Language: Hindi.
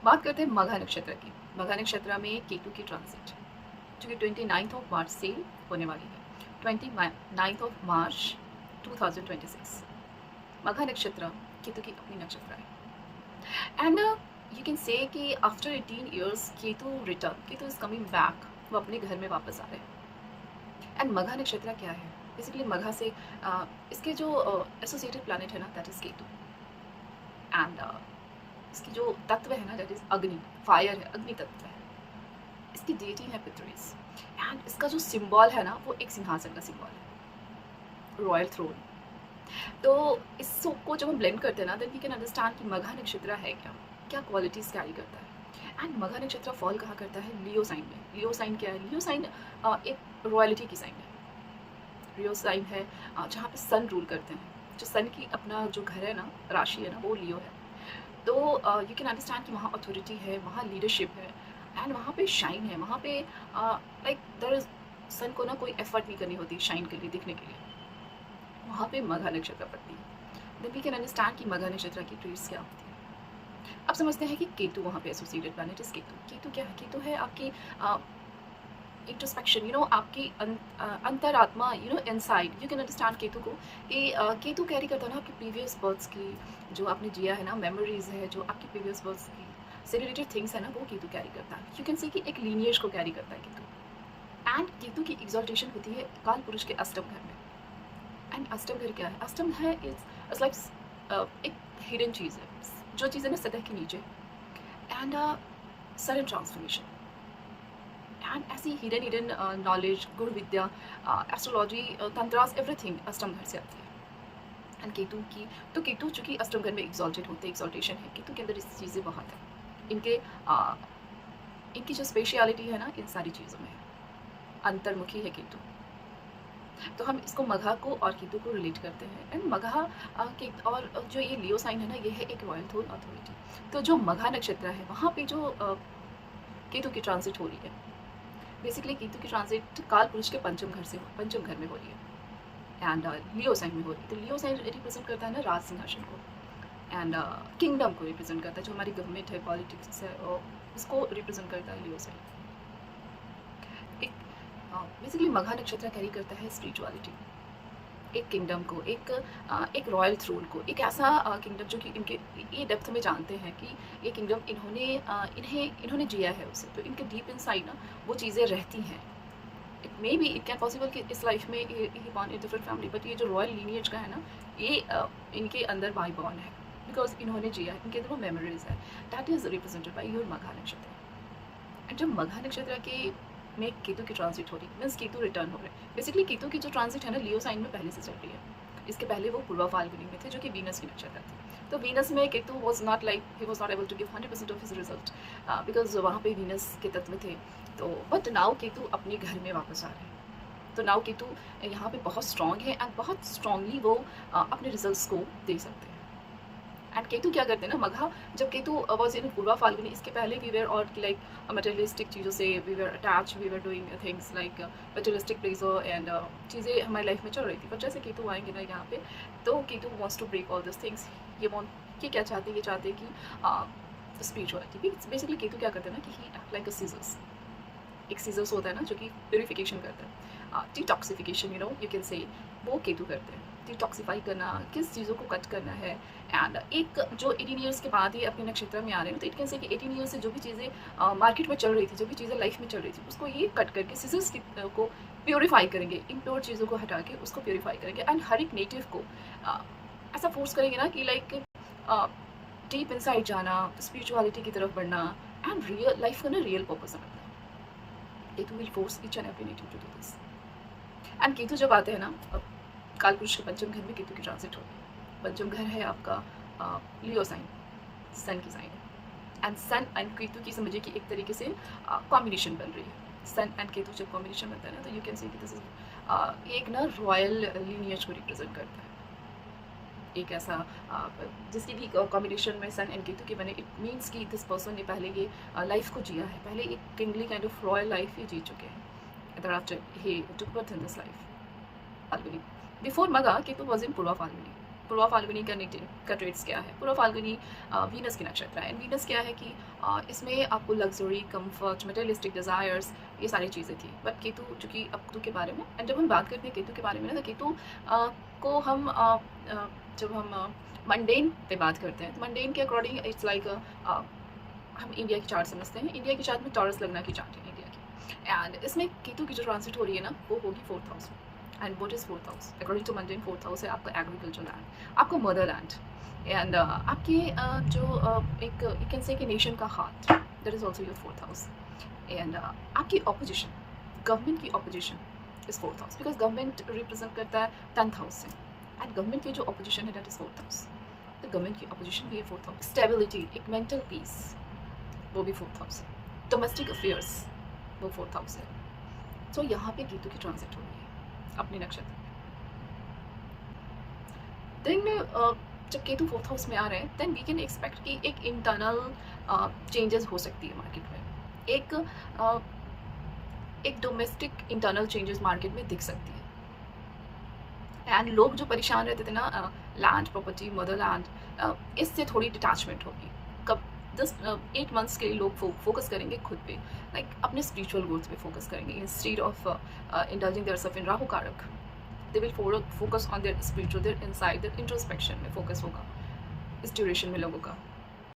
बात करते हैं मघा नक्षत्र की। मघा नक्षत्र में केतु की ट्रांजिट जो कि 29 ऑफ मार्च से होने वाली है, 29 ऑफ मार्च 2026। मघा नक्षत्र केतु की अपनी नक्षत्र है एंड यू कैन से कि after 18 years Ketu is coming back, वो अपने घर में वापस आ रहे हैं। एंड मघा नक्षत्र क्या है? बेसिकली मघा से इसके जो एसोसिएटेड प्लैनेट है ना, दैट इज केतु। एंड इसकी जो तत्व है ना, दैट इज अग्नि, फायर है, अग्नि तत्व है। इसकी डेटी है पितृस एंड इसका जो सिंबल है ना, वो एक सिंहासन का सिंबल है, रॉयल थ्रोन। तो इस सबको जब हम ब्लेंड करते हैं ना, देन वी कैन अंडरस्टैंड कि मघा नक्षत्र है क्या, क्या क्वालिटीज़ कैरी करता है। एंड मघा नक्षत्र फॉल कहाँ करता है? लियो साइन में। लियो साइन क्या है? लियो साइन एक रॉयल्टी की साइन है। लियो साइन है जहाँ पे सन रूल करते हैं, जो सन की अपना जो घर है ना, राशि है ना, वो लियो है। तो यू कैन अंडरस्टैंड कि वहाँ अथॉरिटी है, वहाँ लीडरशिप है एंड वहाँ पे शाइन है। वहाँ पे लाइक देयर इज सन को ना कोई एफर्ट नहीं करनी होती शाइन के लिए, दिखने के लिए। वहाँ पे मघा नक्षत्र पड़ती है। देन वी कैन अंडरस्टैंड कि मघा नक्षत्र की ट्रेड्स क्या होती है। अब समझते हैं कि केतु वहाँ पे associated planet is Ketu. Ketu क्या है? केतु है आपकी इंट्रोस्पेक्शन, आपकी अंतरात्मा, inside. You can understand Ketu को कि केतु कैरी करता है ना आपकी प्रीवियस बर्थ्स की, जो आपने जिया है ना, मेमोरीज है, जो आपकी प्रीवियस बर्थ्स की से रिलेटेड थिंग्स है ना, वो केतु कैरी करता है। यू कैन सी कि एक लीनियज को कैरी करता है केतु। एंड केतु की एग्जॉल्टेशन होती है काल पुरुष के अष्टम घर में। एंड अष्टम घर क्या है? अष्टम है इट्स लाइक एक हिडन चीज़ है, जो चीज़ है ना सतह के नीचे। एंड सडन ट्रांसफॉर्मेशन एंड ऐसी हिडन नॉलेज, गुण विद्या, एस्ट्रोलॉजी, तंत्रास, एवरीथिंग अष्टम घर से आती है। एंड केतु चूँकि अष्टम घर में एग्जॉल्टेड होते हैं, एग्जॉल्टेशन है, केतु के अंदर इस चीज़ें बहुत है। इनकी जो स्पेशलिटी है ना, इन सारी चीज़ों में है, अंतर्मुखी है केतु। तो हम इसको मघा को और केतु को रिलेट करते हैं। एंड मघा के और जो ये लियो साइन है ना, ये है एक रॉयल थ्रोन अथॉरिटी। तो जो मघा नक्षत्र है, वहाँ पे जो केतु की ट्रांजिट हो रही है, बेसिकली केतु की ट्रांजिट काल पुरुष के पंचम घर में हो रही है एंड लियो साइन में हो रही है। तो लियो साइन रिप्रेजेंट करता है ना राज सिंहासन को एंड किंगडम को रिप्रेजेंट करता है, जो हमारी गवर्नमेंट है, पॉलिटिक्स है, और इसको रिप्रेजेंट करता है लियो साइन। बेसिकली मघा नक्षत्र कैरी करता है स्पिरिचुअलिटी, एक किंगडम को, एक रॉयल थ्रोन को, एक ऐसा किंगडम जो कि इनके ये डेप्थ में जानते हैं कि ये किंगडम इन्होंने जिया है उसे। तो इनके डीप इनसाइड ना वो चीज़ें रहती हैं। It may be, it can possible कि इस लाइफ में ही born in different family, but ये जो रॉयल लीनियज का है ना, ये इनके अंदर बाई बॉर्न है, बिकॉज इन्होंने जिया है, इनके अंदर वो मेमोरीज है। That is represented by your Magha नक्षत्र। एंड जब मघा नक्षत्र के में केतु की ट्रांजिट हो रही है, मीन्स केतु रिटर्न हो रहे हैं। बेसिकली केतु की जो ट्रांजिट है ना, लियो साइन में पहले से चल रही है। इसके पहले वो पूर्वा फाल्गुनी में थे, जो कि वीनस की नक्षत्र थी। तो वीनस में Ketu was not able to give 100% of his result, because वहाँ पे वीनस के तत्व थे। तो बट नाउ केतु अपने घर में वापस आ रहे हैं। तो नाउ केतु यहाँ पे बहुत स्ट्रॉन्ग है एंड बहुत स्ट्रॉन्गली वो अपने रिजल्ट्स को दे सकते हैं। एंड केतु क्या करते हैं ना, मघा जब केतु वॉज इन पूर्वा फाल्गुनी, इसके पहले वी वेर और लाइक मटेरियलिस्टिक चीज़ों से we were attach, we were doing things like materialistic pleasure and चीज़ें हमारी लाइफ में चल रही थी। बट जैसे केतु आएंगे ना यहाँ पे, तो Ketu wants to break all this things. ये क्या चाहते हैं? ये चाहते हैं कि स्पिरिचुअलिटी, बेसिकली केतु क्या करते हैं ना कि ही एक्ट लाइक अ सीजर्स। एक सीजर्स होता है ना, जो कि प्यूरिफिकेशन करता है, डिटॉक्सिफिकेशन, यू कैन से, वो केतु करते हैं। डिटॉक्सीफाई करना, किस चीज़ों को कट करना है। एंड एक जो 18 ईयर्स के बाद ही अपने नक्षत्र में आ रहे हैं, तो इट कैन से कि 18 ईयर्स से जो भी चीज़ें मार्केट में चल रही थी, जो भी चीज़ें लाइफ में चल रही थी, उसको ये कट करके सीजर्स को प्योरीफाई करेंगे, इम्प्योर चीज़ों को हटा के उसको प्योरीफाई करेंगे। एंड हर एक नेटिव को ऐसा फोर्स करेंगे ना कि लाइक डीप इनसाइड जाना, स्पिरिचुअलिटी की तरफ बढ़ना एंड रियल लाइफ का ना रियल पर्पस समझना। Ketu will force each and every native to do this. And Ketu जब आते हैं ना, काल पुरुष के पंचम घर में केतु की ट्रांजिट होती है। पंचम घर है आपका लियो साइन, सन की साइन है। एंड सन एंड केतु की समझिए कि एक तरीके से कॉम्बिनेशन बन रही है। सन एंड केतु जब कॉम्बिनेशन बनता है ना, तो यू कैन सी कि दिस इज एक ना रॉयल लीनियज को रिप्रेजेंट करता है। एक ऐसा जिसकी भी कॉम्बिनेशन में सन एंड केतु के बने, इट मीन्स कि दिस पर्सन ने पहले ये लाइफ को जिया है, पहले एक kingly kind of royal life ये जी चुके हैं। Thereafter he took birth in this life. Falguni. Before Magha, Ketu was in Purva Falguni. पूर्वा फाल्गुनी का ट्रेड्स क्या है? पूर्वा फाल्गुनी वीनस की नक्षत्र है, एंड वीनस क्या है कि इसमें आपको लग्जरी, कंफर्ट, मटेरियलिस्टिक डिज़ायर्स, ये सारी चीज़ें थी। बट केतु, चूँकि अब केतु के बारे में, एंड जब हम बात करते हैं केतु के बारे में ना, तो केतु को हम जब हम मंडेन पे बात करते हैं, तो मंडेन के अकॉर्डिंग इट्स लाइक हम इंडिया की चार्ट समझते हैं। इंडिया की चार्ट में टॉरस लगना की चार्ट है इंडिया की, एंड इसमें केतु की जो ट्रांसिट हो रही है ना, वो होगी 4th हाउस में। And what is 4th house? According to mundane 4th house है आपका एग्रीकल्चर लैंड, आपका मदर लैंड, एंड आपके जो एक यू कैन से कि नेशन का heart, that is also your 4th house. And आपकी ऑपोजिशन, गवर्नमेंट की opposition is 4th house, because government represent करता है 10th हाउस से, एंड गवर्नमेंट की जो ऑपोजिशन है दैट इज़ 4th हाउस। तो गवर्नमेंट की ऑपोजिशन भी है 4th हाउस। स्टेबिलिटी, एक मेंटल पीस, वो भी 4th हाउस है। डोमेस्टिक अफेयर्स, वो 4th हाउस है। तो यहाँ पे केतु की ट्रांजिट हो रही है अपने नक्षत्र में। देन जब केतु 4th हाउस में आ रहे हैं, देन वी कैन एक्सपेक्ट कि एक इंटरनल चेंजेस हो सकती है मार्केट में। एक डोमेस्टिक इंटरनल चेंजेस मार्केट में दिख सकती है। एंड लोग जो परेशान रहते थे ना, लैंड, प्रॉपर्टी, मदर लैंड, इससे थोड़ी डिटैचमेंट होगी। कब 8 मंथ्स के लिए लोग फोकस करेंगे खुद पे, लाइक अपने स्पिरिचुअल ग्रोथ पे फोकस करेंगे instead of indulging theirself in Rahu कारक। They will focus on their spiritual, their inside, their introspection में फोकस होगा इस ड्यूरेशन में लोगों का।